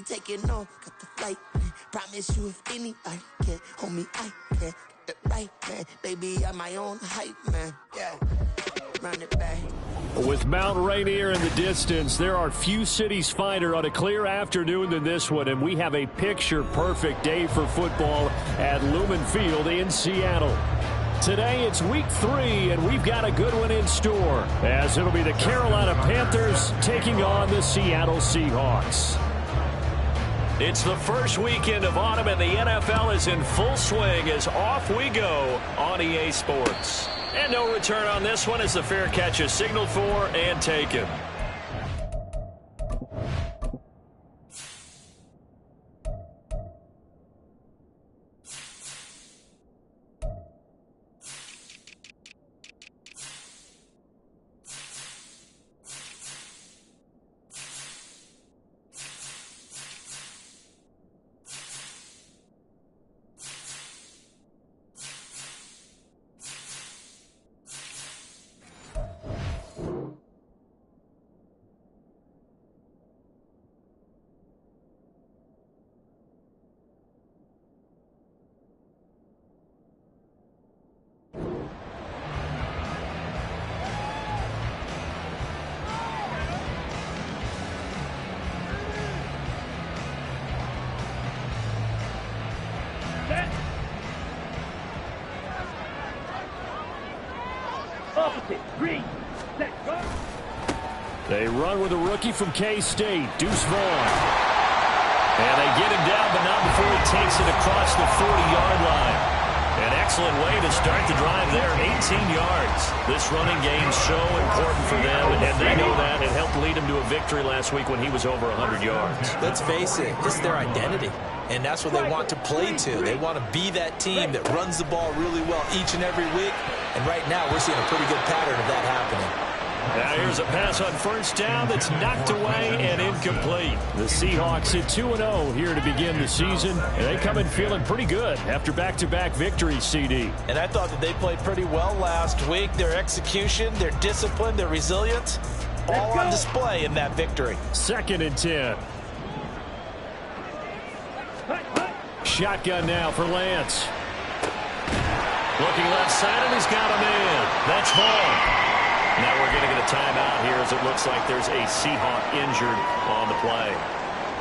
taking off, got the flight plan. Promise you if anybody can hold me, I can. The right man, baby, I'm my own hype man. Yeah, run it back. With Mount Rainier in the distance, there are few cities finer on a clear afternoon than this one, and we have a picture-perfect day for football at Lumen Field in Seattle. Today it's week 3, and we've got a good one in store, as it'll be the Carolina Panthers taking on the Seattle Seahawks. It's the first weekend of autumn, and the NFL is in full swing as off we go on EA Sports. And no return on this one as the fair catch is signaled for and taken. They run with a rookie from K-State, Deuce Vaughn. And they get him down, but not before he takes it across the 40-yard line. An excellent way to start the drive there, 18 yards. This running game so important for them, and they know that. It helped lead him to a victory last week when he was over 100 yards. Let's face it, it's their identity. And that's what they want to play to. They want to be that team that runs the ball really well each and every week. And right now, we're seeing a pretty good pattern of that happening. Now here's a pass on first down that's knocked away and incomplete. The Seahawks at 2-0 here to begin the season. And they come in feeling pretty good after back-to-back victories, CD. And I thought that they played pretty well last week. Their execution, their discipline, their resilience, all on display in that victory. 2nd and 10. Shotgun now for Lance. Looking left side, and he's got him in. That's Vaughn. Now we're going to get a timeout here as it looks like there's a Seahawk injured on the play.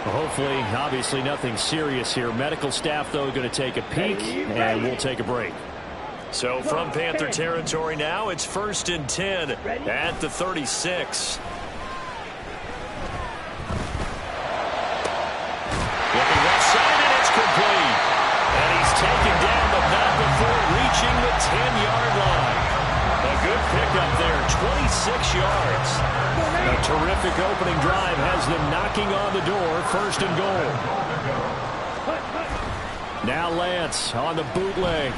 Well, hopefully, obviously nothing serious here. Medical staff, though, going to take a peek, and we'll take a break. So from Panther territory now, it's 1st and 10 at the 36. Looking left side, and it's complete. And he's taken down, but not before reaching the 10-yard line. A good pickup there, 26 yards. A terrific opening drive has them knocking on the door, 1st and goal. Now Lance on the bootleg.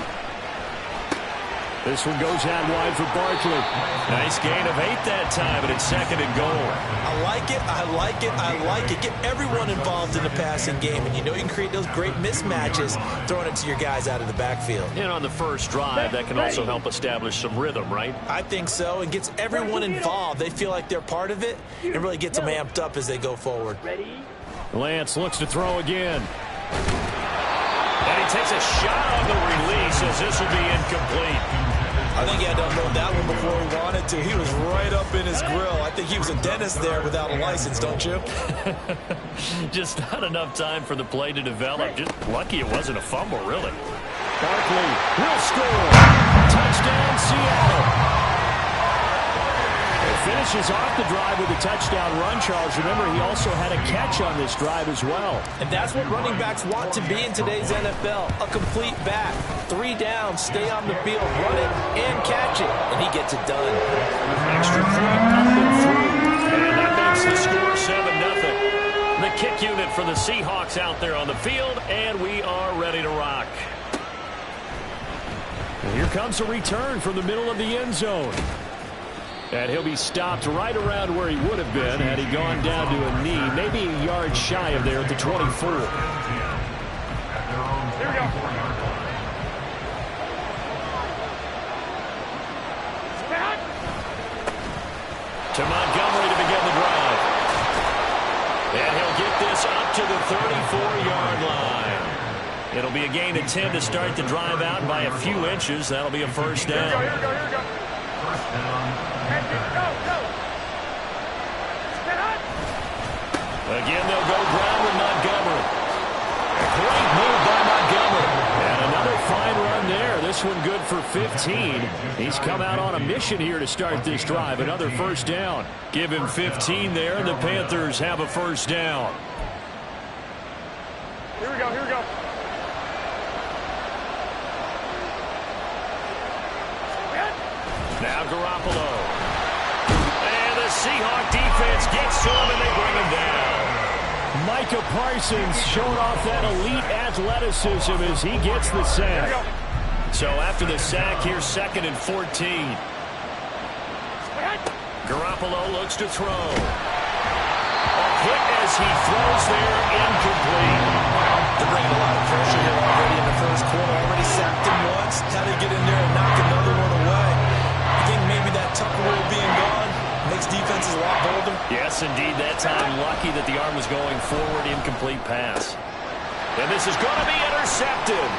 This one goes out wide for Barkley. Nice gain of 8 that time, and it's 2nd and goal. I like it, I like it, I like it. Get everyone involved in the passing game, and you know you can create those great mismatches throwing it to your guys out of the backfield. And on the first drive, that can also help establish some rhythm, right? I think so, and gets everyone involved. They feel like they're part of it, and really gets them amped up as they go forward. Lance looks to throw again. And he takes a shot on the release as this will be incomplete. I think he had to unload that one before he wanted to. He was right up in his grill. I think he was a dentist there without a license, don't you? Just not enough time for the play to develop. Just lucky it wasn't a fumble, really. Barkley will score. Touchdown, Seattle. It finishes off the drive with a touchdown run, Charles. Remember, he also had a catch on this drive as well. And that's what running backs want to be in today's NFL. A complete back. 3 down, stay on the field, run it, and catch it. And he gets it done. Extra point up and through. And that makes the score 7-0. The kick unit for the Seahawks out there on the field, and we are ready to rock. And here comes a return from the middle of the end zone. And he'll be stopped right around where he would have been had he gone down to a knee, maybe a yard shy of there at the 24. Here we go. To Montgomery to begin the drive. And he'll get this up to to the 34-yard line. It'll be a gain of 10 to start the drive out by a few inches. That'll be a first down. Here we go. First down. Go. Again, they'll go ground with Montgomery. Great move by Montgomery. And another fine run there. This one good for 15. He's come out on a mission here to start this drive. Another first down. Give him 15 there, and the Panthers have a first down. Here we go. Now Garoppolo. And the Seahawk defense gets to him, and they bring him down. Micah Parsons showing off that elite athleticism as he gets the sack. So after the sack, here's 2nd and 14. Garoppolo looks to throw. A hit as he throws there, incomplete. They're bringing a lot of pressure here already in the first quarter. Already sacked him once. How do they get in there and knock another one away? I think maybe that Tucker rule being gone makes defenses a lot bolder. Yes, indeed. That time, lucky that the arm was going forward. Incomplete pass. And this is going to be intercepted.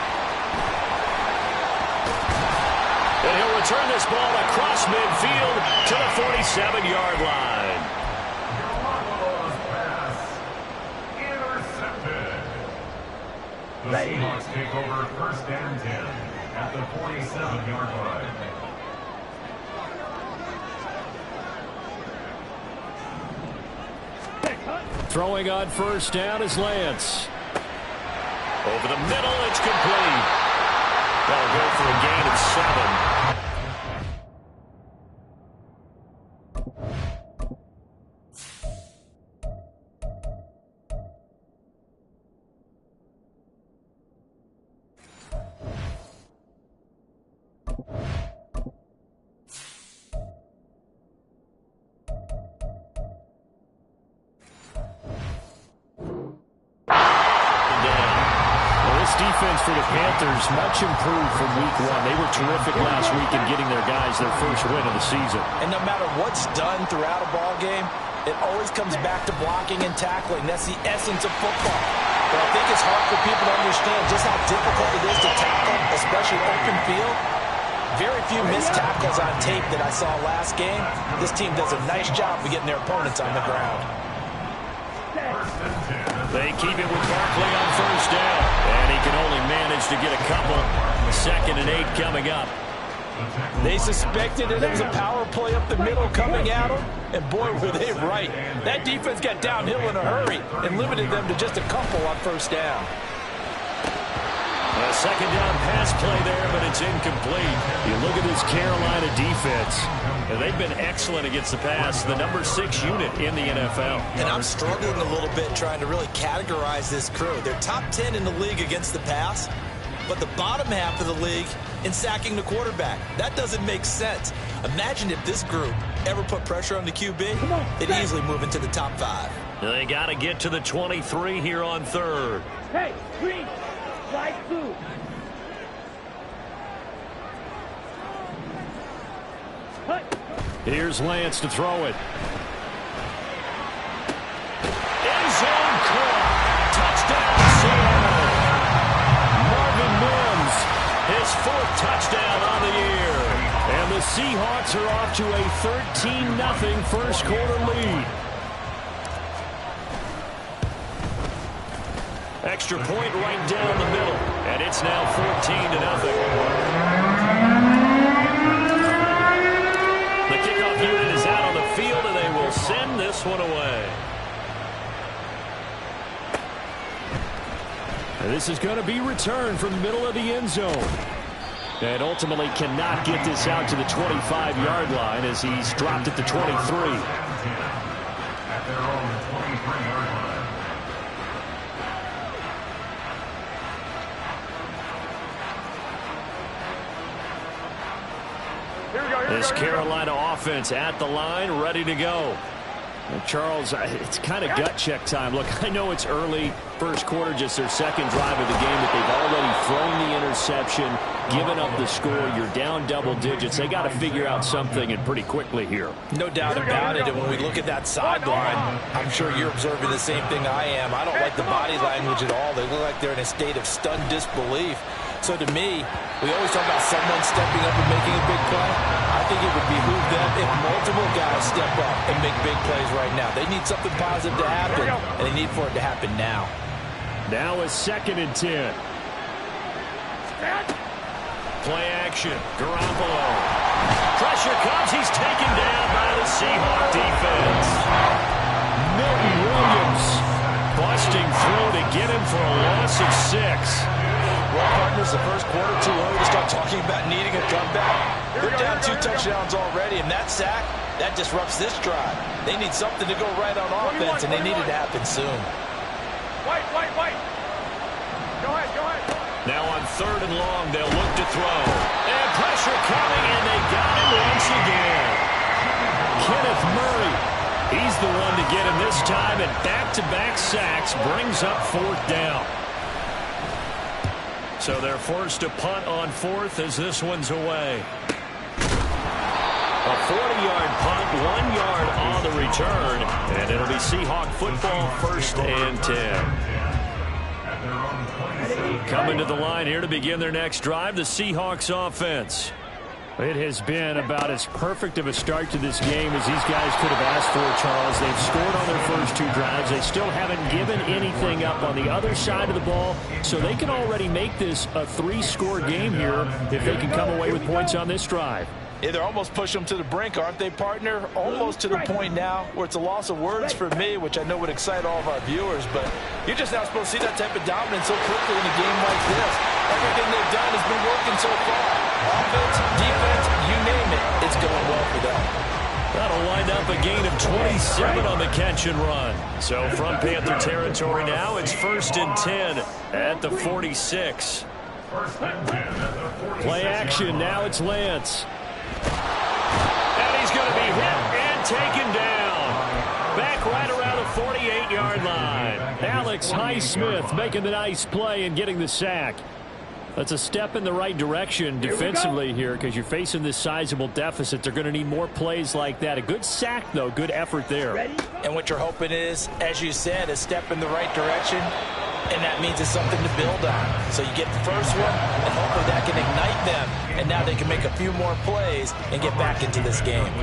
And he'll return this ball across midfield to the 47-yard line. Garoppolo's pass intercepted. The Seahawks take over first and 10 at the 47-yard line. Throwing on first down is Lance. Over the middle, it's complete. That'll go for a gain of 7. Defense for the Panthers much improved from week 1. They were terrific last week in getting their guys their first win of the season. And no matter what's done throughout a ball game, it always comes back to blocking and tackling. That's the essence of football. But I think it's hard for people to understand just how difficult it is to tackle, especially open field. Very few missed tackles on tape that I saw last game. This team does a nice job of getting their opponents on the ground. They keep it with Barkley on first down. And he can only manage to get a couple. 2nd and 8 coming up. They suspected that it was a power play up the middle coming at them. And boy, were they right. That defense got downhill in a hurry and limited them to just a couple on first down. A 2nd down pass play there, but it's incomplete. You look at this Carolina defense, and they've been excellent against the pass, the number 6 unit in the NFL. And I'm struggling a little bit trying to really categorize this crew. They're top 10 in the league against the pass, but the bottom half of the league in sacking the quarterback. That doesn't make sense. Imagine if this group ever put pressure on the QB, they'd easily move into the top 5. They got to get to the 23 here on 3rd. Hey, green, slide 2. Here's Lance to throw it. End zone caught. Touchdown, Seattle. Marvin Mims, his 4th touchdown on the year. And the Seahawks are off to a 13-0 first quarter lead. Extra point right down the middle. And it's now 14-0. Unit is out on the field, and they will send this one away. And this is going to be returned from the middle of the end zone. And ultimately cannot get this out to the 25-yard line as he's dropped at the 23. At their own 23-yard line. This Carolina offense at the line, ready to go. Charles, it's kind of gut check time. Look, I know it's early, first quarter, just their second drive of the game, but they've already thrown the interception, given up the score. You're down double digits. They got to figure out something, and pretty quickly here. No doubt about it. And when we look at that sideline, I'm sure you're observing the same thing I am. I don't like the body language at all. They look like they're in a state of stunned disbelief. So to me, we always talk about someone stepping up and making a big play. I think it would behoove them if multiple guys step up and make big plays right now. They need something positive to happen, and they need for it to happen now. Now a 2nd and 10. Play action. Garoppolo. Pressure comes. He's taken down by the Seahawk defense. Milton Williams busting through to get him for a loss of 6. Well, partners, the first quarter too early to start talking about needing a comeback. They're down 2 touchdowns already, and that sack, that disrupts this drive. They need something to go right on offense, and they need it to happen soon. White. Go ahead. Now on 3rd and long, they'll look to throw. And pressure coming, and they got him once again. Kenneth Murray, he's the one to get him this time, and back-to-back sacks brings up 4th down. So they're forced to punt on 4th as this one's away. A 40-yard punt, 1 yard on the return, and it'll be Seahawk football, 1st and 10. Coming to the line here to begin their next drive, the Seahawks offense. It has been about as perfect of a start to this game as these guys could have asked for, Charles. They've scored on their first 2 drives. They still haven't given anything up on the other side of the ball, so they can already make this a 3-score game here if they can come away with points on this drive. Yeah, they're almost pushing them to the brink, aren't they, partner? Almost to the point now where it's a loss of words for me, which I know would excite all of our viewers, but you're just not supposed to see that type of dominance so quickly in a game like this. Everything they've done has been working so far. Offense, defense, you name it, it's going well for them. That'll wind up a gain of 27 on the catch and run. So from Panther territory now, it's 1st and 10 at the 46. Play action, now it's Lance. And he's going to be hit and taken down. Back right around the 48-yard line. Alex Highsmith making the nice play and getting the sack. That's a step in the right direction defensively here because you're facing this sizable deficit. They're going to need more plays like that. A good sack, though. Good effort there. And what you're hoping is, as you said, a step in the right direction, and that means it's something to build on. So you get the first one, and hopefully that can ignite them, and now they can make a few more plays and get back into this game.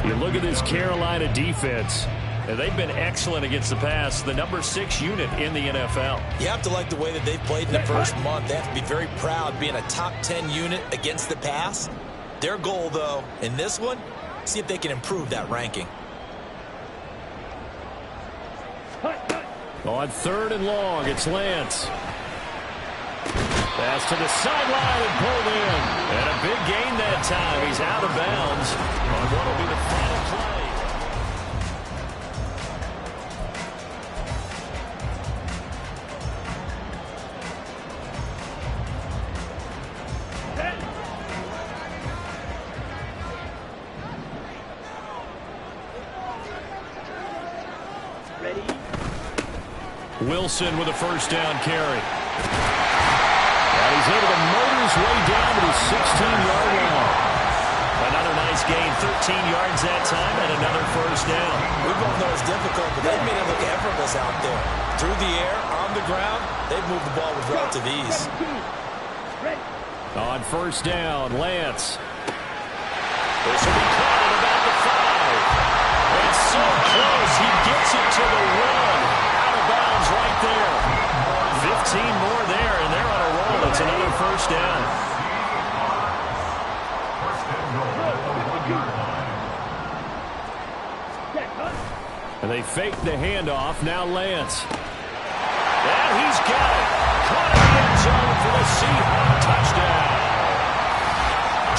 You look at this Carolina defense. They've been excellent against the pass, the number 6 unit in the NFL. You have to like the way that they've played in the first month. They have to be very proud being a top 10 unit against the pass. Their goal, though, in this one, see if they can improve that ranking. On 3rd and long, it's Lance. Pass to the sideline and pulled in. And a big gain that time. He's out of bounds on what will be the final play. Wilson with a 1st down carry. And he's able to motor his way down to the 16-yard line. Another nice gain, 13 yards that time, and another 1st down. We both know it's difficult, but they've made it look effortless out there. Through the air, on the ground, they've moved the ball with relative ease. On 1st down, Lance. This will be caught at about the 5. It's so close, he gets it to the 1. Right there. 15 more there, and they're on a roll. It's another 1st down. And they fake the handoff. Now Lance. And he's got it. Caught in the end zone for the Seahawks touchdown.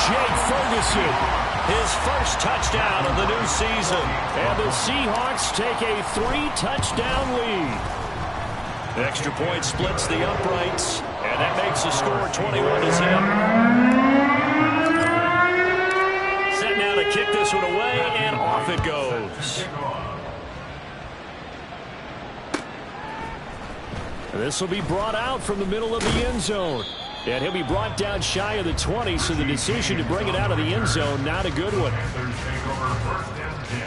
Jake Ferguson, his first touchdown of the new season. And the Seahawks take a 3-touchdown lead. Extra point splits the uprights, and that makes the score 21-10. Set now to kick this one away, and off it goes. This will be brought out from the middle of the end zone. And he'll be brought down shy of the 20, so the decision to bring it out of the end zone, not a good one. Panthers take over first and 10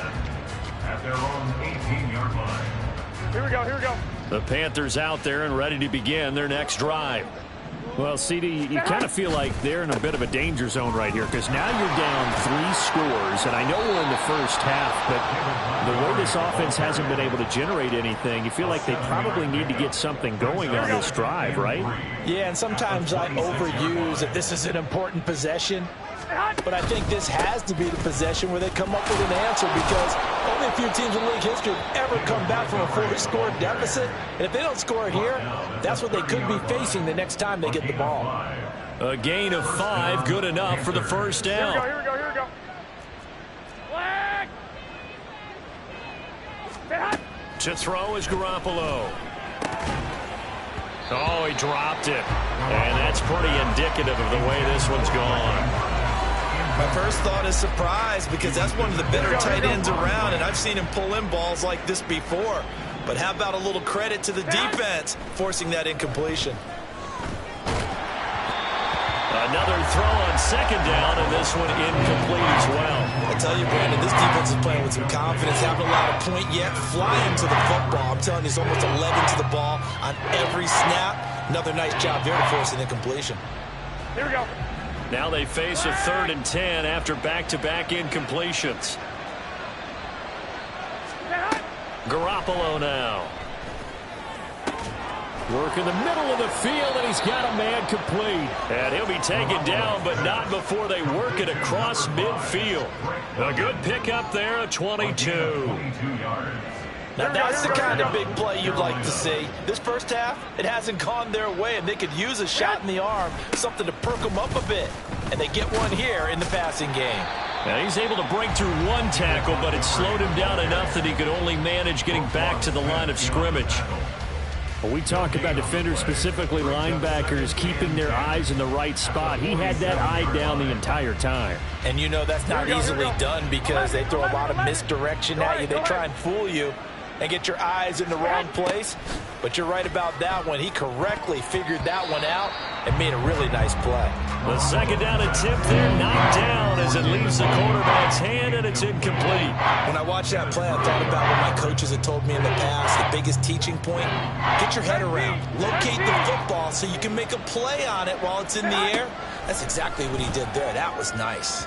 at their own 18-yard line. Here we go, here we go. The Panthers out there and ready to begin their next drive. Well, CD, you kind of feel like they're in a bit of a danger zone right here because now you're down 3 scores, and I know we're in the first half, but the way this offense hasn't been able to generate anything, you feel like they probably need to get something going on this drive, right? Yeah, and sometimes I overuse that this is an important possession, but I think this has to be the possession where they come up with an answer because only a few teams in league history have ever come back from a 40-score deficit. And if they don't score here, that's what they could be facing the next time they get the ball. A gain of 5, good enough for the first down. Here we go, here we go. Flag! Stay hot! To throw is Garoppolo. Oh, he dropped it. And that's pretty indicative of the way this one's gone. My first thought is surprise because that's one of the better tight ends around, and I've seen him pull in balls like this before. But how about a little credit to the defense forcing that incompletion? Another throw on second down, and this one incomplete as well. I tell you, Brandon, this defense is playing with some confidence, haven't allowed a point yet, flying to the football. I'm telling you, it's almost 11 to the ball on every snap. Another nice job there to force an incompletion. Here we go. Now they face a 3rd and 10 after back-to-back incompletions. Garoppolo now. Work in the middle of the field, and he's got a man complete. And he'll be taken down, but not before they work it across midfield. A good pickup there, a 22. Now that's the kind of big play you'd like to see. This first half, it hasn't gone their way, and they could use a shot in the arm, something to perk them up a bit. And they get one here in the passing game. Now he's able to break through 1 tackle, but it slowed him down enough that he could only manage getting back to the line of scrimmage. Well, we talk about defenders, specifically linebackers, keeping their eyes in the right spot. He had that eye down the entire time. And you know that's not easily done because they throw a lot of misdirection at you. They try and fool you and get your eyes in the wrong place. But you're right about that one. He correctly figured that one out and made a really nice play. The second down attempt there knocked down as it leaves the quarterback's hand, and it's incomplete. When I watched that play, I thought about what my coaches had told me in the past. The biggest teaching point, get your head around. Locate the football so you can make a play on it while it's in the air. That's exactly what he did there. That was nice.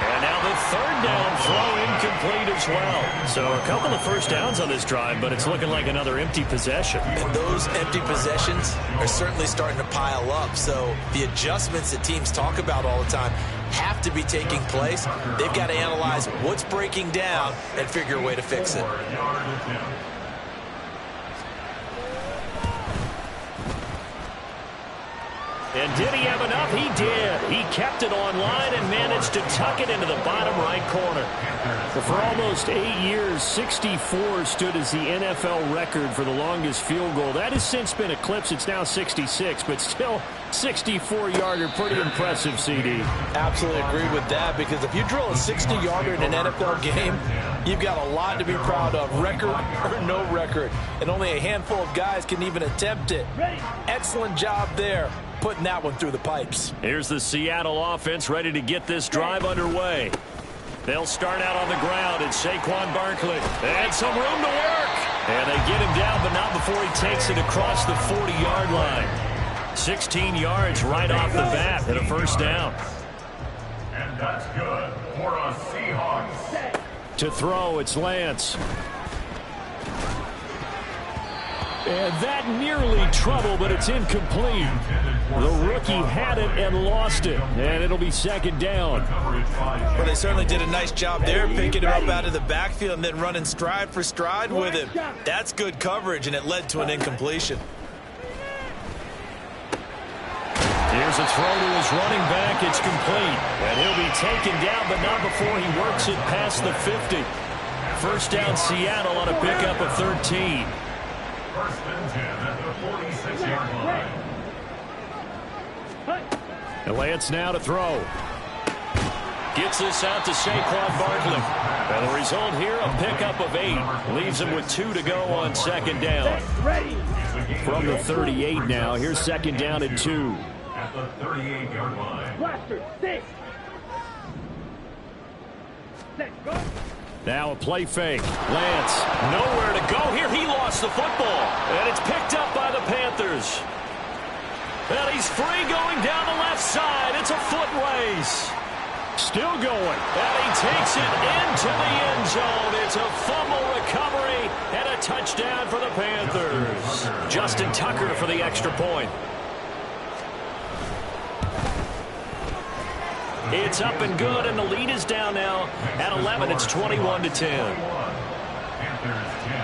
And now the 3rd down throw incomplete as well. So a couple of first downs on this drive, but it's looking like another empty possession. And those empty possessions are certainly starting to pile up. So the adjustments that teams talk about all the time have to be taking place. They've got to analyze what's breaking down and figure a way to fix it. And did he have enough? He did. He kept it online and managed to tuck it into the bottom right corner. But for almost 8 years, 64 stood as the NFL record for the longest field goal. That has since been eclipsed. It's now 66, but still 64-yarder. Pretty impressive, CD. Absolutely agree with that, because if you drill a 60-yarder in an NFL game, you've got a lot to be proud of, record or no record. And only a handful of guys can even attempt it. Excellent job there, putting that one through the pipes. Here's the Seattle offense ready to get this drive underway. They'll start out on the ground. It's Saquon Barkley. And some room to work. And they get him down, but not before he takes it across the 40-yard line. 16 yards right off the bat and a first down. And that's good for a Seahawks. To throw, it's Lance. And that nearly trouble, but it's incomplete. The rookie had it and lost it, and it'll be second down. Well, they certainly did a nice job there, picking him up out of the backfield and then running stride for stride with him. That's good coverage, and it led to an incompletion. Here's a throw to his running back. It's complete. And he'll be taken down, but not before he works it past the 50. First down, Seattle on a pickup of 13. First and 10 at the 46-yard line. And Lance now to throw. Gets this out to Saquon Barkley. And the result here, a pickup of 8. Leaves him with 2 to go on second down. From the 38 now, here's second down and 2. At the 38-yard line. Blaster, 6. Set, go. Now a play fake. Lance, nowhere to go here. He lost the football. And it's picked up by the Panthers. And he's free going down the left side. It's a foot race. Still going. And he takes it into the end zone. It's a fumble recovery and a touchdown for the Panthers. Justin Tucker for the extra point. It's up and good, and the lead is down now at 11. It's 21-10. Panthers 10.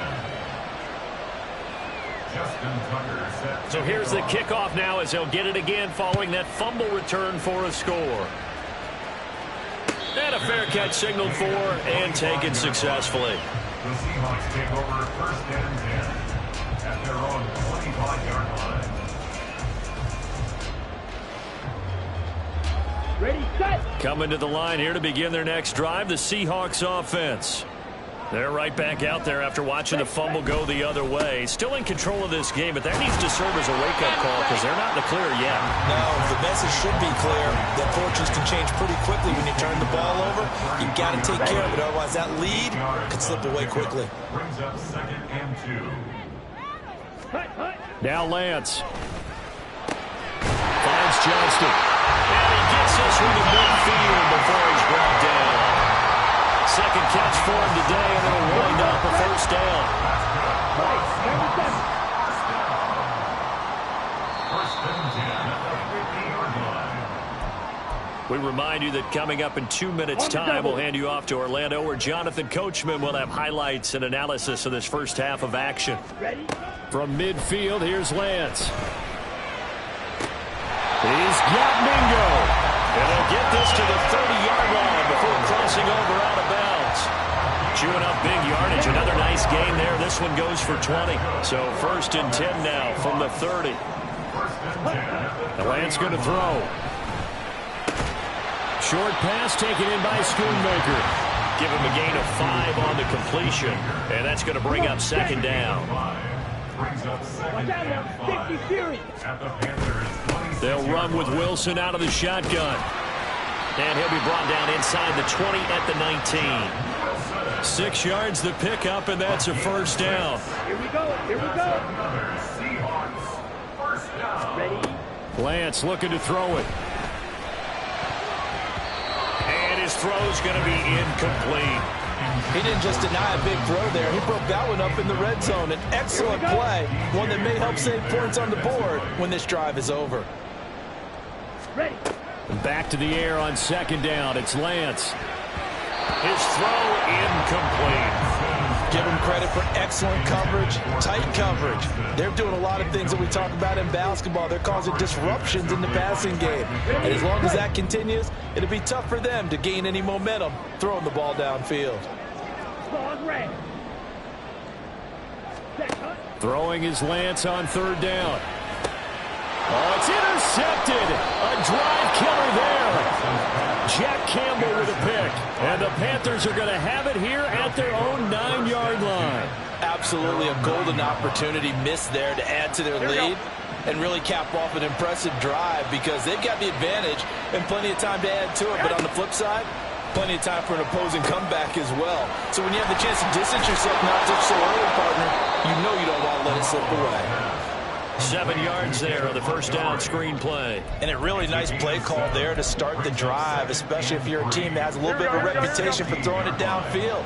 Justin Tucker set. So here's the kickoff now as they'll get it again following that fumble return for a score. And a fair catch signaled for and taken successfully. The Seahawks take over first and 10 at their own 25-yard line. Ready, set. Coming to the line here to begin their next drive, the Seahawks offense. They're right back out there after watching the fumble go the other way. Still in control of this game, but that needs to serve as a wake-up call because they're not in the clear yet. No, the message should be clear that fortunes can change pretty quickly when you turn the ball over. You've got to take care of it, otherwise that lead could slip away quickly. Brings up second and 2. Now Lance. Finds Johnston. And he gets this one to midfield before he's brought down. Second catch for him today, and it'll wind up a first down. First and 10 at the 50-yard line. We remind you that coming up in 2 minutes' time, we'll hand you off to Orlando, where Jonathan Coachman will have highlights and analysis of this first half of action. From midfield, here's Lance. He's got Mingo. And they'll get this to the 30-yard line before crossing over out of bounds. Chewing up big yardage. Another nice gain there. This one goes for 20. So first and 10 now from the 30. And Lance going to throw. Short pass taken in by Schoonmaker. Give him a gain of 5 on the completion. And that's going to bring up second down. Brings up second and 5 They'll run with Wilson out of the shotgun. And he'll be brought down inside the 20 at the 19. 6 yards the pickup, and that's a first down. Here we go. Here we go. Seahawks first down. Ready. Lance looking to throw it. And his throw's going to be incomplete. He didn't just deny a big throw there. He broke that one up in the red zone. An excellent play, one that may help save points on the board when this drive is over. Ready. Back to the air on second down. It's Lance. His throw incomplete. Give him credit for excellent coverage, tight coverage. They're doing a lot of things that we talk about in basketball. They're causing disruptions in the passing game. And as long as that continues, it'll be tough for them to gain any momentum throwing the ball downfield. Ball's ready. Throwing is Lance on third down. Oh, it's intercepted. A drive killer there. Jack Campbell with a pick. And the Panthers are going to have it here at their own 9-yard line. Absolutely a golden opportunity missed there to add to their lead and really cap off an impressive drive because they've got the advantage and plenty of time to add to it. But on the flip side, plenty of time for an opposing comeback as well. So when you have the chance to distance yourself not just so early, partner, you know you don't want to let it slip away. 7 yards there on the first down screen play. And a really nice play call there to start the drive, especially if you're a team that has a little bit of a reputation for throwing it downfield.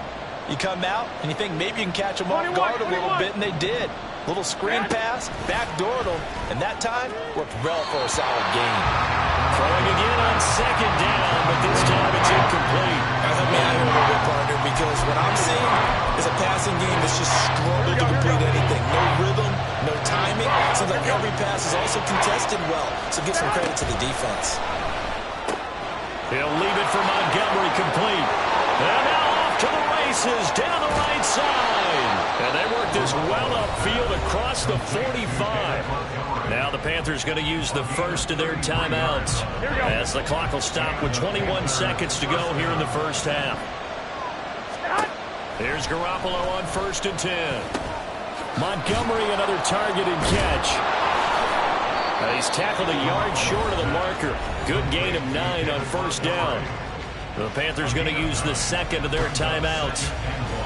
You come out and you think maybe you can catch them off guard a little bit, and they did. Little screen pass, backdoored them, and that time worked well for a solid gain. Throwing again on second down, but this time it's incomplete. Help me out here a little bit, partner, because what I'm seeing is a passing game that's just struggled to complete anything. No rhythm, no timing. Seems like every pass is also contested well, so give some credit to the defense. He'll leave it for Montgomery complete. And now off to the races down the right side. And they work this well upfield across the 45. Now the Panthers going to use the first of their timeouts as the clock will stop with 21 seconds to go here in the first half. Here's Garoppolo on 1st and 10. Montgomery, another target and catch. He's tackled a yard short of the marker. Good gain of 9 on 1st down. The Panthers going to use the second of their timeouts.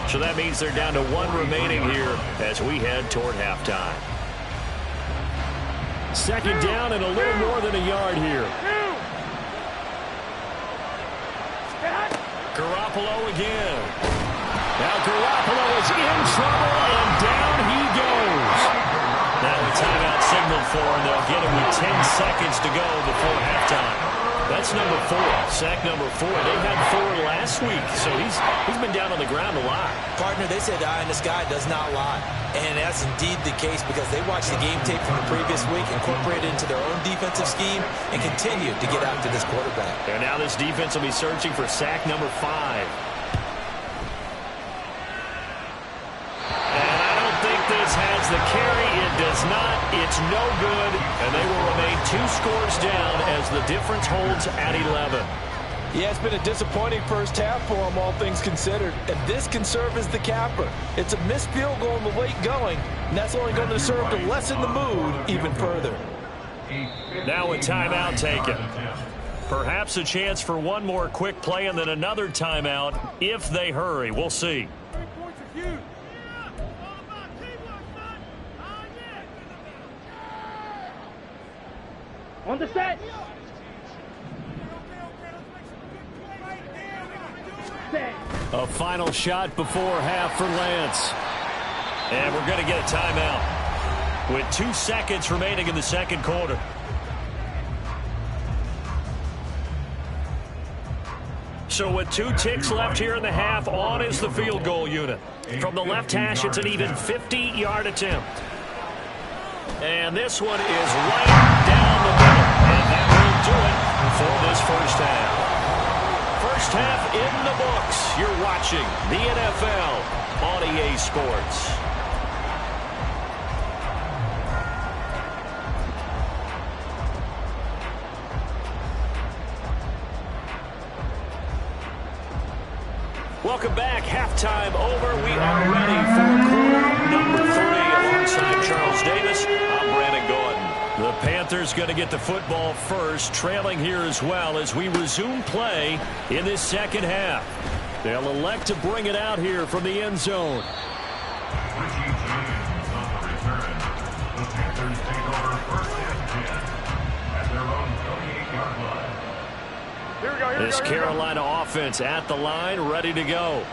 So that means they're down to 1 remaining here as we head toward halftime. 2nd down and a little more than a yard here. Garoppolo again. Now Garoppolo is in trouble, and down he goes. Now a timeout signaled for, and they'll get him with 10 seconds to go before halftime. That's number 4, sack number 4. They had 4 last week, so he's been down on the ground a lot. Partner, they say the eye in the sky does not lie. And that's indeed the case because they watched the game tape from the previous week, incorporated it into their own defensive scheme, and continue to get after this quarterback. And now this defense will be searching for sack number 5. And I don't think this has the carry. It does not. It's no good. And they will remain 2 scores down as the difference holds at 11. Yeah, it's been a disappointing first half for them, all things considered. And this can serve as the capper. It's a missed field goal in the late going, and that's only going to serve to lessen the mood even further. Now a timeout taken. Perhaps a chance for one more quick play and then another timeout if they hurry. We'll see. On the set. A final shot before half for Lance. And we're going to get a timeout with 2 seconds remaining in the second quarter. So with 2 ticks left here in the half, on is the field goal unit. From the left hash, it's an even 50-yard attempt. And this one is right down the middle. And that will do it for this first half. First half in the books. You're watching the NFL on EA Sports. Welcome back. Halftime over. We are ready for quarter number 3 alongside Charles Davis. I'm Brandon Gordon. The Panthers going to get the football first, trailing here as well as we resume play in this second half. They'll elect to bring it out here from the end zone. Richie James on the return. The Panthers take over 1st and 10 at their own 28-yard line. This Carolina offense at the line, ready to go.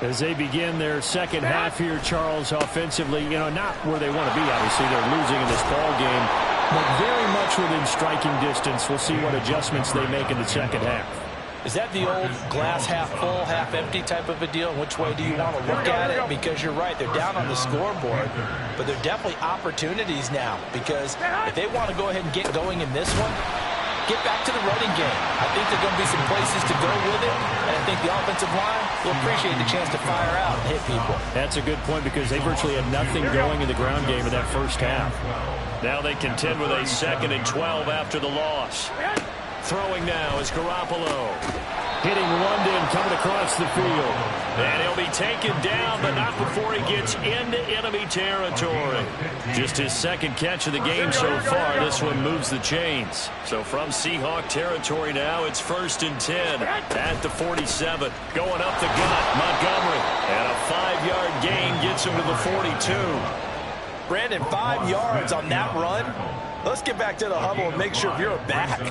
As they begin their second half here, Charles, offensively, not where they want to be, obviously. They're losing in this ball game, but very much within striking distance. We'll see what adjustments they make in the second half. Is that the old glass half full, half empty type of a deal? Which way do you want to look at it? Because you're right, they're down on the scoreboard, but they're definitely opportunities now because if they want to go ahead and get going in this one, get back to the running game. I think there are going to be some places to go with it, and I think the offensive line will appreciate the chance to fire out and hit people. That's a good point because they virtually had nothing going in the ground game in that first half. Now they contend with a 2nd and 12 after the loss. Throwing now is Garoppolo. Hitting London, coming across the field. And he'll be taken down, but not before he gets into enemy territory. Just his 2nd catch of the game so far. This one moves the chains. So from Seahawk territory now, it's 1st and 10 at the 47. Going up the gut, Montgomery. And a 5-yard gain gets him to the 42. Brandon, 5 yards on that run. Let's get back to the huddle and make sure if you're a back,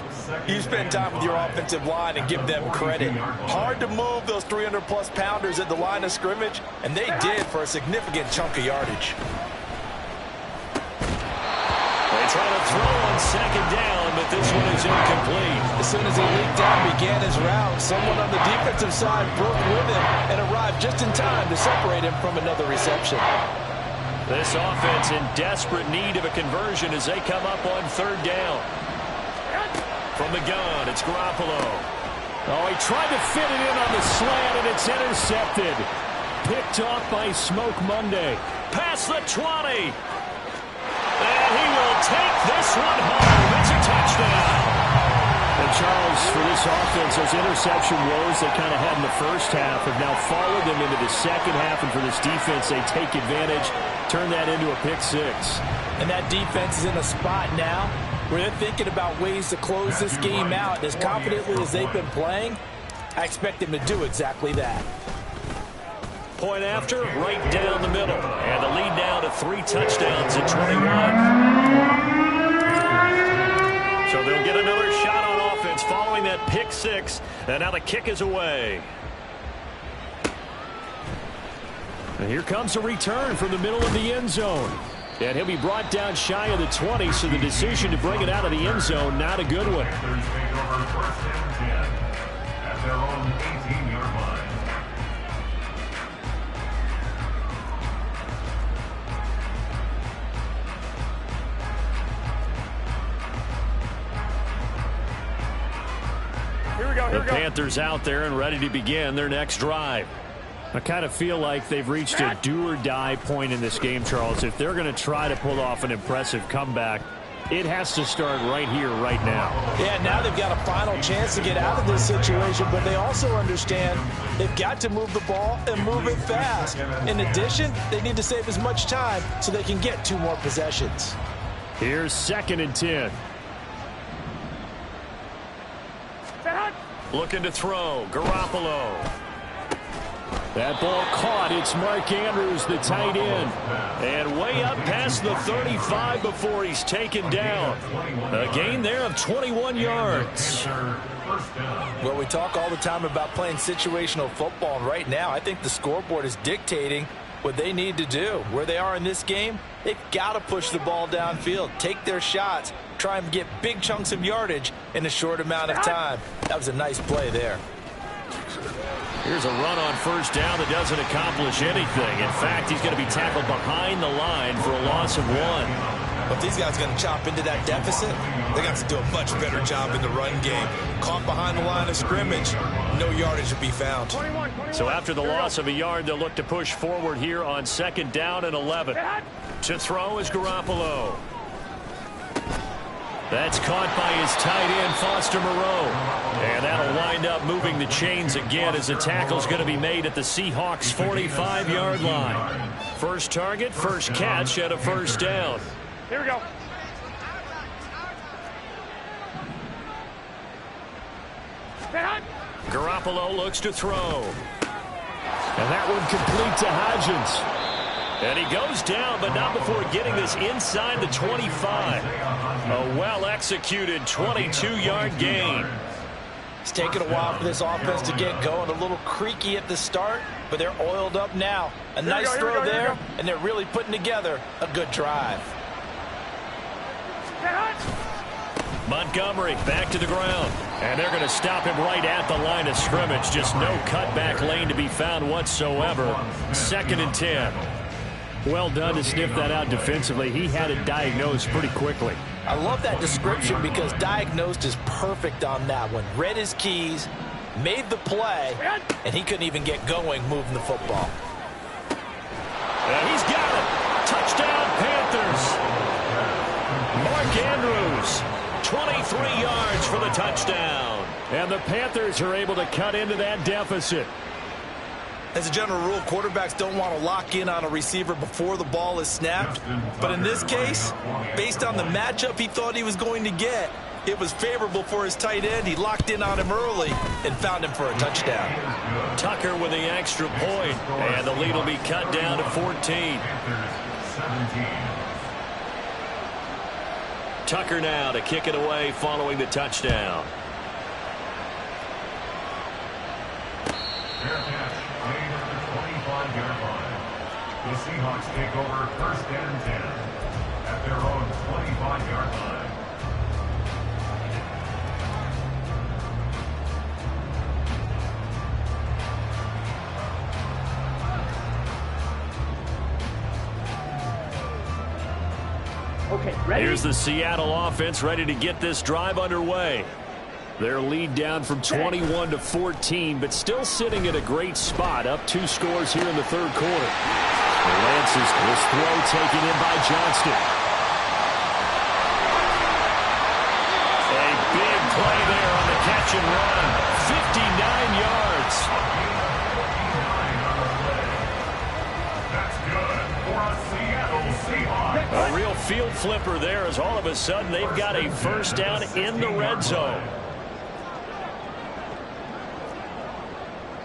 you spend time with your offensive line and give them credit. Hard to move those 300-plus pounders at the line of scrimmage, and they did for a significant chunk of yardage. They try to throw on 2nd down, but this one is incomplete. As soon as he leaked out and began his route, someone on the defensive side broke with him and arrived just in time to separate him from another reception. This offense in desperate need of a conversion as they come up on 3rd down. From the gun, it's Garoppolo. Oh, he tried to fit it in on the slant, and it's intercepted. Picked off by Smoke Monday. Past the 20. And he will take this one home. It's a touchdown. And Charles, for this offense, those interception woes they kind of had in the first half have now followed them into the second half, and for this defense, they take advantage, turn that into a pick six. And that defense is in a spot now where they're thinking about ways to close this game out. As confidently as they've been playing, I expect them to do exactly that. Point after, right down the middle. And the lead now to 3 touchdowns at 21. So they'll get another shot on offense following that pick six. And now the kick is away. And here comes a return from the middle of the end zone. And he'll be brought down shy of the 20, so the decision to bring it out of the end zone, not a good one. At their own 18-yard line. The Panthers out there and ready to begin their next drive. I kind of feel like they've reached a do-or-die point in this game, Charles. If they're going to try to pull off an impressive comeback, it has to start right here, right now. Yeah, now they've got a final chance to get out of this situation, but they also understand they've got to move the ball and move it fast. In addition, they need to save as much time so they can get 2 more possessions. Here's 2nd and 10. Looking to throw. Garoppolo. That ball caught. It's Mark Andrews, the tight end. And way up past the 35 before he's taken down. A gain there of 21 yards. Well, we talk all the time about playing situational football, and right now I think the scoreboard is dictating what they need to do. Where they are in this game, they've got to push the ball downfield, take their shots, try and get big chunks of yardage in a short amount of time. That was a nice play there. Here's a run on first down that doesn't accomplish anything. In fact, he's going to be tackled behind the line for a loss of 1. But if these guys are going to chop into that deficit, they got to do a much better job in the run game. Caught behind the line of scrimmage, no yardage to be found. So after the loss of a yard, they'll look to push forward here on 2nd down and 11. To throw is Garoppolo. That's caught by his tight end, Foster Moreau. And that'll wind up moving the chains again as the tackle's going to be made at the Seahawks' 45-yard line. First target, first catch at a first down. Here we go. Garoppolo looks to throw. And that one complete to Hodgins. And he goes down, but not before getting this inside the 25. A well-executed 22-yard gain. It's taken a while for this offense to get going. A little creaky at the start, but they're oiled up now. A nice throw there, and they're really putting together a good drive. Montgomery back to the ground. And they're going to stop him right at the line of scrimmage. Just no cutback lane to be found whatsoever. 2nd and 10. Well done to sniff that out defensively. He had it diagnosed pretty quickly. I love that description because diagnosed is perfect on that one. Read his keys, made the play, and he couldn't even get going moving the football. And he's got it. Touchdown, Panthers. Mark Andrews, 23 yards for the touchdown. And the Panthers are able to cut into that deficit. As a general rule, quarterbacks don't want to lock in on a receiver before the ball is snapped. But in this case, based on the matchup he thought he was going to get, it was favorable for his tight end. He locked in on him early and found him for a touchdown. Tucker with the extra point, and the lead will be cut down to 14. Tucker now to kick it away following the touchdown. The Seahawks take over 1st and 10 at their own 25-yard line. Okay, ready? Here's the Seattle offense ready to get this drive underway. Their lead down from 21 to 14, but still sitting at a great spot, up 2 scores here in the 3rd quarter. Lance's this throw taken in by Johnston. A big play there on the catch possession run. 59 yards. That's good for a Seattle Seahawks. A real field flipper there as all of a sudden they've got a first down in the red zone.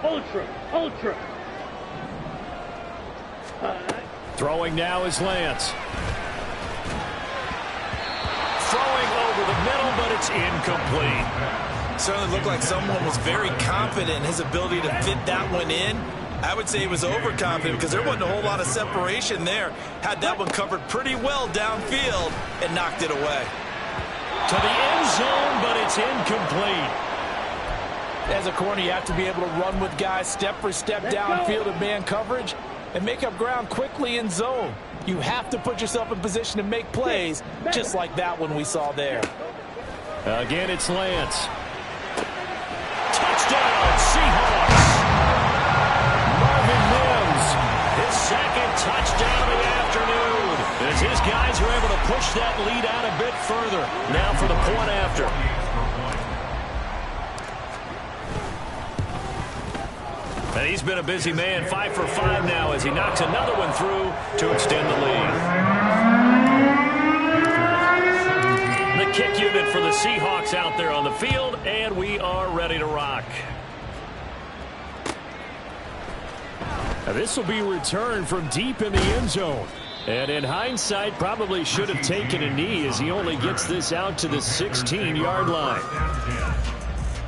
Ultra. Throwing now is Lance. Throwing over the middle, but it's incomplete. Certainly looked like someone was very confident in his ability to fit that one in. I would say he was overconfident because there wasn't a whole lot of separation there. Had that one covered pretty well downfield and knocked it away. To the end zone, but it's incomplete. As a corner, you have to be able to run with guys step for step downfield in man coverage and make up ground quickly in zone. You have to put yourself in position to make plays, just like that one we saw there. Again, it's Lance. Touchdown, Seahawks. Marvin Mims, his second touchdown of the afternoon. As his guys are able to push that lead out a bit further. Now for the point after. And he's been a busy man, 5 for 5 now as he knocks another one through to extend the lead. The kick unit for the Seahawks out there on the field, and we are ready to rock. Now this will be returned from deep in the end zone. And in hindsight, probably should have taken a knee as he only gets this out to the 16-yard line.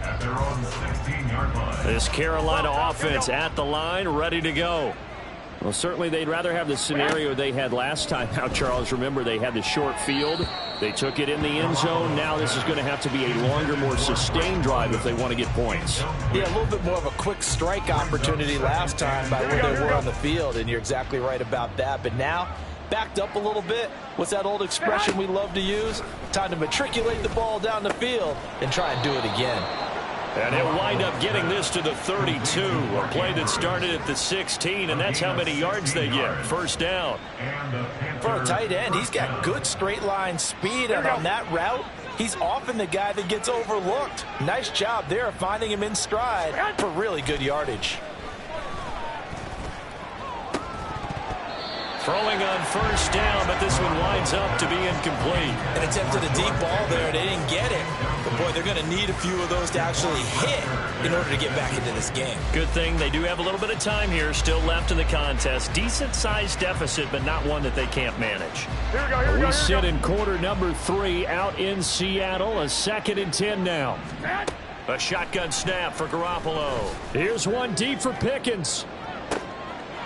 At their own 16-yard line. This Carolina offense at the line, ready to go. Well, certainly they'd rather have the scenario they had last time out, Charles. Remember, they had the short field. They took it in the end zone. Now this is going to have to be a longer, more sustained drive if they want to get points. Yeah, a little bit more of a quick strike opportunity last time by where they were on the field, and you're exactly right about that. But now, backed up a little bit. What's that old expression we love to use? Time to matriculate the ball down the field and try and do it again. And he'll wind up getting this to the 32, a play that started at the 16, and that's how many yards they get. First down. For a tight end, he's got good straight line speed, and on that route, he's often the guy that gets overlooked. Nice job there of finding him in stride for really good yardage. Throwing on first down, but this one winds up to be incomplete. And attempted a deep ball there. They didn't get it. But, boy, they're going to need a few of those to actually hit in order to get back into this game. Good thing they do have a little bit of time here still left in the contest. Decent-sized deficit, but not one that they can't manage. We sit in quarter number 3 out in Seattle. A 2nd and 10 now. A shotgun snap for Garoppolo. Here's one deep for Pickens.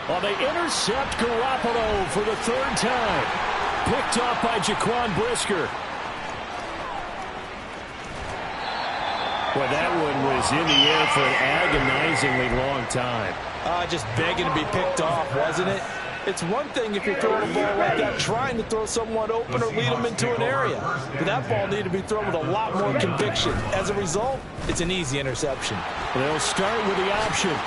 Well, they intercept Garoppolo for the 3rd time. Picked off by Jaquan Brisker. Well, that one was in the air for an agonizingly long time. Just begging to be picked off, wasn't it? It's one thing if you're throwing a ball like that, trying to throw someone open or lead them into an area. But that ball needed to be thrown with a lot more conviction. As a result, it's an easy interception. They'll start with the option.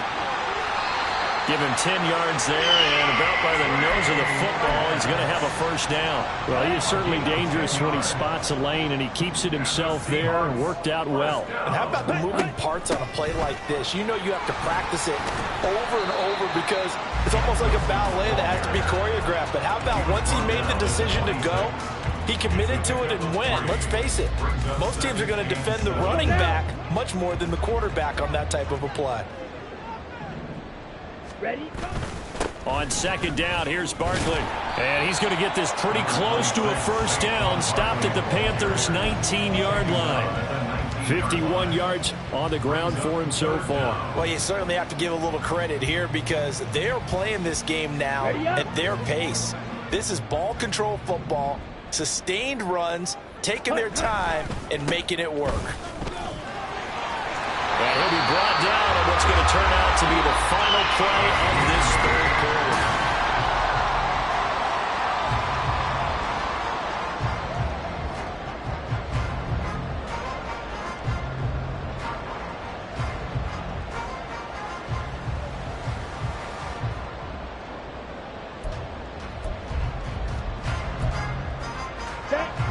Give him 10 yards there, and about by the nose of the football, he's going to have a first down. Well, he is certainly dangerous when he spots a lane, and he keeps it himself there and worked out well. And how about the moving parts on a play like this? You know you have to practice it over and over because it's almost like a ballet that has to be choreographed. But how about once he made the decision to go, he committed to it and went. Let's face it, most teams are going to defend the running back much more than the quarterback on that type of a play. Ready? On 2nd down, here's Barkley. And he's going to get this pretty close to a first down. Stopped at the Panthers' 19-yard line. 51 yards on the ground for him so far. Well, you certainly have to give a little credit here because they're playing this game now at their pace. This is ball control football, sustained runs, taking their time, and making it work. And he'll be brought down on what's going to turn out to be the final play of this 3rd quarter.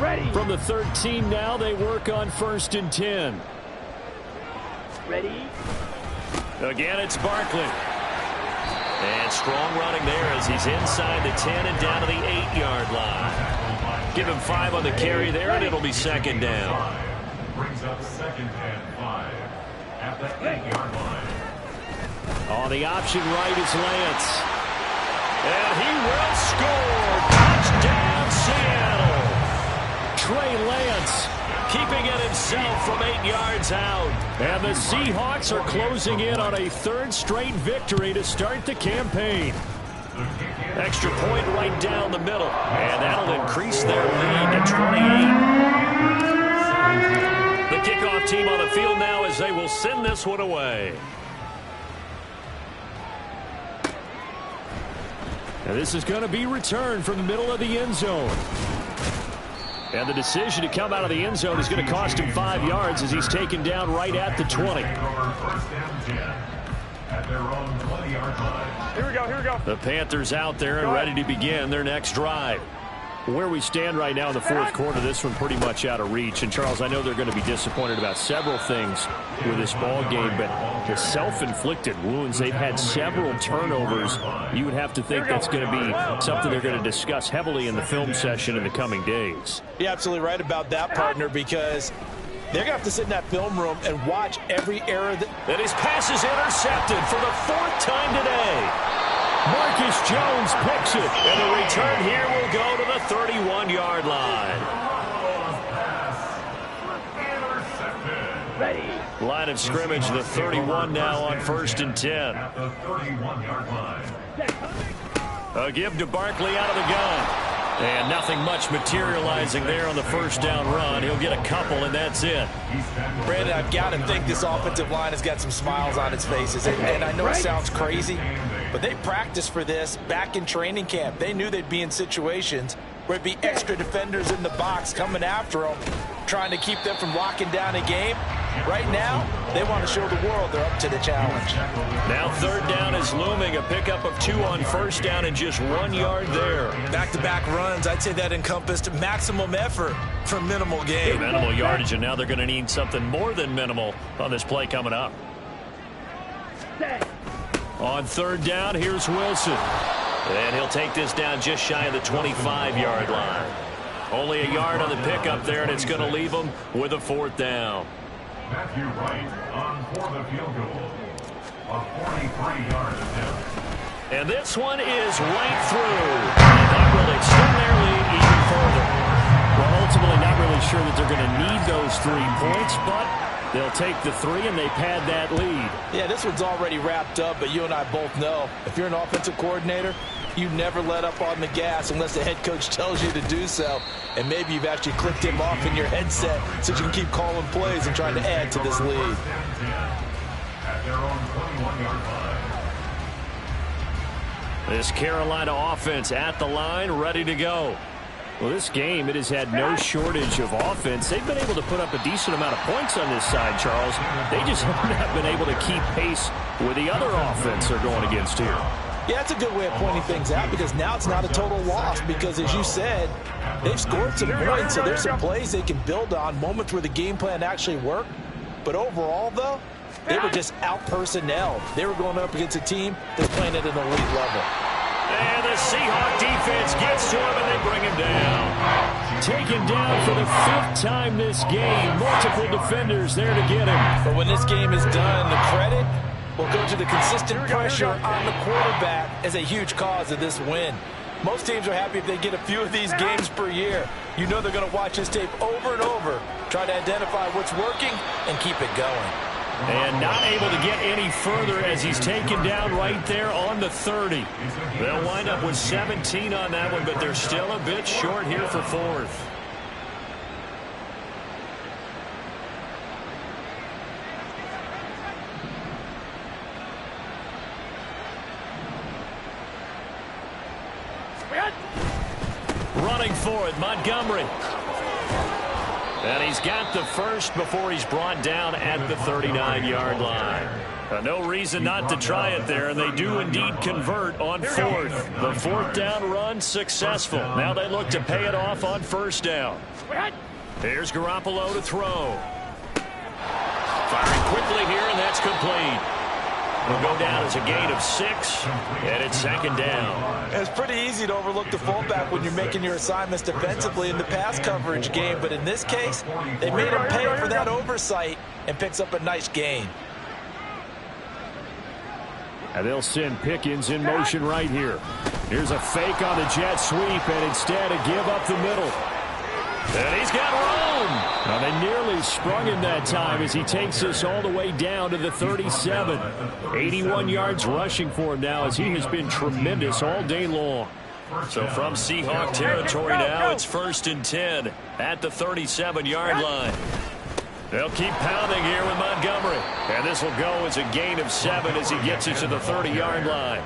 Ready. From the 13 now, they work on 1st and 10. Ready? Again, it's Barkley. And strong running there as he's inside the 10 and down to the 8-yard line. Give him 5 on the carry there, and it'll be second down. Brings up 2nd and 5 at the 8-yard line. On the option right is Lance. And he will score. Touchdown, Seattle. Trey Lance keeping it himself from 8 yards out. And the Seahawks are closing in on a 3rd straight victory to start the campaign. Extra point right down the middle. And that'll increase their lead to 28. The kickoff team on the field now as they will send this one away. And this is going to be returned from the middle of the end zone. And the decision to come out of the end zone is going to cost him 5 yards as he's taken down right at the 20. Here we go, here we go. The Panthers out there and ready to begin their next drive. Where we stand right now in the 4th quarter, this one pretty much out of reach. And, Charles, I know they're going to be disappointed about several things with this ball game, but the self-inflicted wounds, they've had several turnovers. You would have to think that's going to be something they're going to discuss heavily in the film session in the coming days. You're absolutely right about that, partner, because they're going to have to sit in that film room and watch every error. And his pass is intercepted for the 4th time today. Marcus Jones picks it, and the return here will go to the 31-yard line. Ready. Line of scrimmage, the 31 now on 1st and 10. A give to Barkley out of the gun. And nothing much materializing there on the 1st down run. He'll get a couple, and that's it. Brandon, I've got to think this offensive line has got some smiles on its faces. And I know it sounds crazy, but they practiced for this back in training camp. They knew they'd be in situations where it'd be extra defenders in the box coming after them, trying to keep them from locking down a game. Right now, they want to show the world they're up to the challenge. Now 3rd down is looming. A pickup of 2 on 1st down and just 1 yard there. Back-to-back runs, I'd say that encompassed maximum effort for minimal gain. Minimal yardage, and now they're going to need something more than minimal on this play coming up. On 3rd down, here's Wilson. And he'll take this down just shy of the 25-yard line. Only a yard on the pickup there, and it's going to leave them with a 4th down. Matthew Wright on for the field goal. A 43-yard attempt. And this one is right through. And that will extend their lead even further. Well, ultimately not really sure that they're going to need those 3 points, but they'll take the 3 and they pad that lead. Yeah, this one's already wrapped up, but you and I both know if you're an offensive coordinator, you never let up on the gas unless the head coach tells you to do so. And maybe you've actually clicked him off in your headset so you can keep calling plays and trying to add to this lead. At their own 21-yard line. This Carolina offense at the line, ready to go. Well, this game, it has had no shortage of offense. They've been able to put up a decent amount of points on this side, Charles. They just have not been able to keep pace with the other offense they're going against here. Yeah, that's a good way of pointing things out because now it's not a total loss because, as you said, they've scored some points, so there's some plays they can build on, moments where the game plan actually worked. But overall, though, they were just out-personnelled. They were going up against a team that's playing at an elite level. And the Seahawk defense gets to him, and they bring him down. Taken down for the 5th time this game. Multiple defenders there to get him. But when this game is done, the credit will go to the consistent pressure on the quarterback as a huge cause of this win. Most teams are happy if they get a few of these games per year. You know they're going to watch this tape over and over, try to identify what's working, and keep it going. And not able to get any further as he's taken down right there on the 30. They'll wind up with 17 on that one, but they're still a bit short here for 4th. Running for it, Montgomery. And he's got the first before he's brought down at the 39-yard line. No reason not to try it there, and they do indeed convert on 4th. The 4th down run successful. Now they look to pay it off on 1st down. Here's Garoppolo to throw. Firing quickly here, and that's complete. It'll go down as a gain of 6, and it's second down. It's pretty easy to overlook the fullback when you're making your assignments defensively in the pass coverage game, but in this case, they made him pay for that oversight and picks up a nice gain. And they'll send Pickens in motion right here. Here's a fake on the jet sweep, and instead a give up the middle. And he's got room. Now they nearly sprung him that time as he takes us all the way down to the 37. 81 yards rushing for him now as he has been tremendous all day long. So from Seahawk territory now, it's 1st and 10 at the 37-yard line. They'll keep pounding here with Montgomery. And this will go as a gain of 7 as he gets it to the 30-yard line.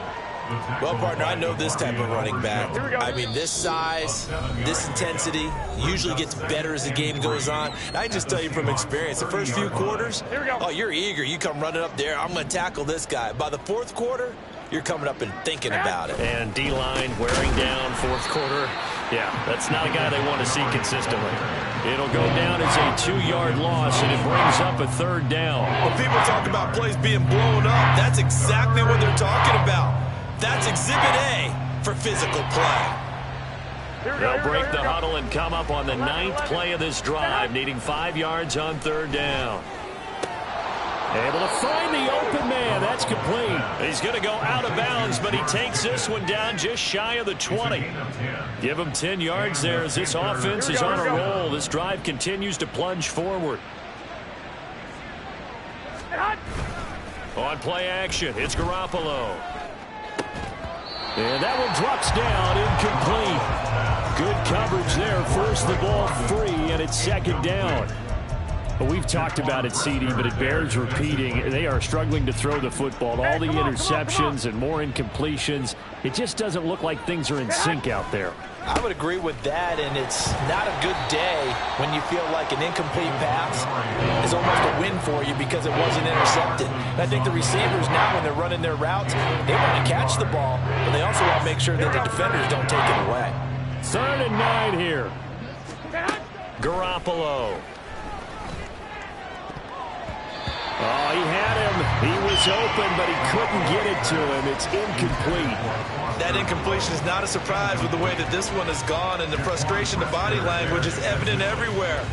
Well, partner, I know this type of running back. I mean, this size, this intensity usually gets better as the game goes on. And I just tell you from experience, the first few quarters, oh, you're eager. You come running up there, I'm going to tackle this guy. By the 4th quarter, you're coming up and thinking about it. And D-line wearing down 4th quarter. Yeah, that's not a guy they want to see consistently. It'll go down as a 2-yard loss, and it brings up a 3rd down. When people talk about plays being blown up, that's exactly what they're talking about. That's Exhibit A for physical play. They'll break the huddle and come up on the 9th play of this drive, needing 5 yards on 3rd down. Able to find the open man. That's complete. He's going to go out of bounds, but he takes this one down just shy of the 20. Give him 10 yards there as this offense is on a roll. This drive continues to plunge forward. On play action, it's Garoppolo. And that one drops down, incomplete. Good coverage there. Forced the ball free, and it's 2nd down. Well, we've talked about it, CD, but it bears repeating. They are struggling to throw the football. All the interceptions and more incompletions. It just doesn't look like things are in sync out there. I would agree with that, and it's not a good day when you feel like an incomplete pass is almost a win for you because it wasn't intercepted. And I think the receivers now, when they're running their routes, they want to catch the ball, but they also want to make sure that the defenders don't take it away. 3rd and 9 here. Garoppolo. Oh, he had him. He was open, but he couldn't get it to him. It's incomplete. That incompletion is not a surprise with the way that this one has gone, and the frustration, the body language is evident everywhere.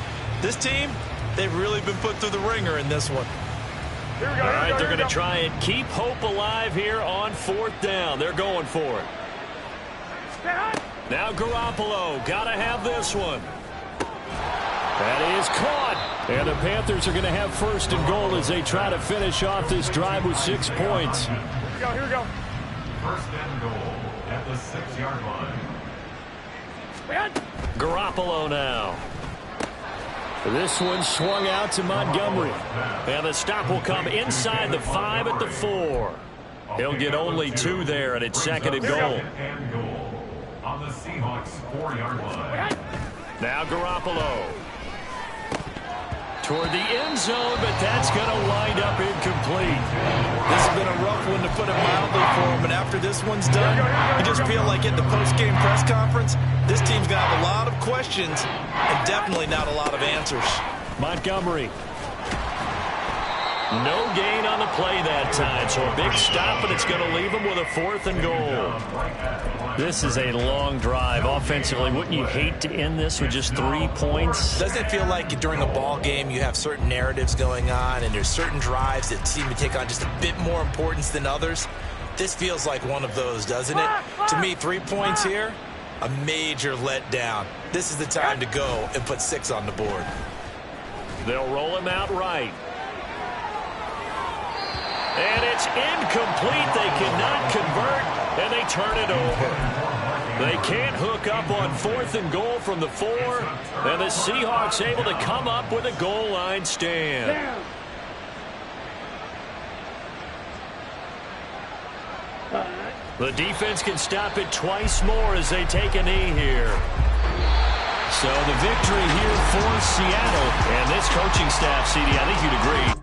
This team, they've really been put through the ringer in this one. All right, they're going to try and keep hope alive here on 4th down. They're going for it. Now Garoppolo, got to have this one. That is caught. And the Panthers are going to have 1st and goal as they try to finish off this drive with 6 points. Here we go. 1st and goal at the 6-yard line. Garoppolo now. This one swung out to Montgomery. And the stop will come inside the 5 at the 4. He'll get only 2 there, and it's 2nd and goal. And goal on the Seahawks 4-yard line. Now Garoppolo. Toward the end zone, but that's going to wind up incomplete. This has been a rough one, to put it mildly, for him. And after this one's done, you just feel like at the post-game press conference, this team's going to have a lot of questions and definitely not a lot of answers. Montgomery. No gain on the play that time, so a big stop, and it's going to leave him with a 4th and goal. This is a long drive. Offensively, wouldn't you hate to end this with just 3 points? Doesn't it feel like during a ball game you have certain narratives going on, and there's certain drives that seem to take on just a bit more importance than others? This feels like one of those, doesn't it? To me, 3 points here, a major letdown. This is the time to go and put 6 on the board. They'll roll him out right. And it's incomplete. They cannot convert, and they turn it over. They can't hook up on 4th and goal from the 4, and the Seahawks able to come up with a goal line stand. The defense can stop it twice more as they take a knee here. So the victory here for Seattle. And this coaching staff, CD, I think you'd agree.